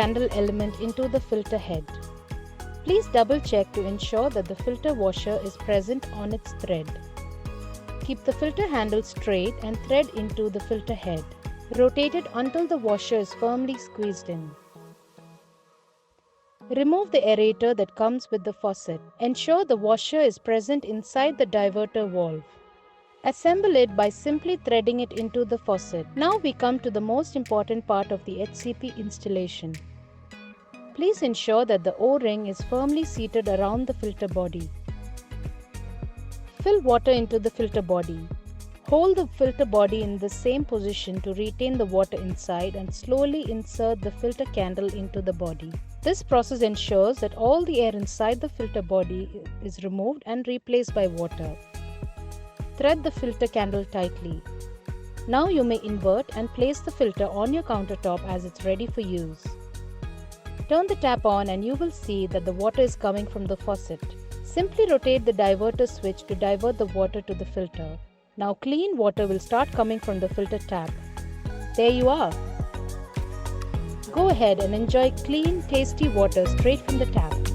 candle element into the filter head. Please double check to ensure that the filter washer is present on its thread. Keep the filter handle straight and thread into the filter head. Rotate it until the washer is firmly squeezed in. Remove the aerator that comes with the faucet. Ensure the washer is present inside the diverter valve. Assemble it by simply threading it into the faucet. Now we come to the most important part of the HCP installation. Please ensure that the O-ring is firmly seated around the filter body. Fill water into the filter body. Hold the filter body in the same position to retain the water inside and slowly insert the filter candle into the body. This process ensures that all the air inside the filter body is removed and replaced by water. Thread the filter candle tightly. Now you may invert and place the filter on your countertop as it's ready for use. Turn the tap on and you will see that the water is coming from the faucet. Simply rotate the diverter switch to divert the water to the filter. Now clean water will start coming from the filter tap. There you are. Go ahead and enjoy clean, tasty water straight from the tap.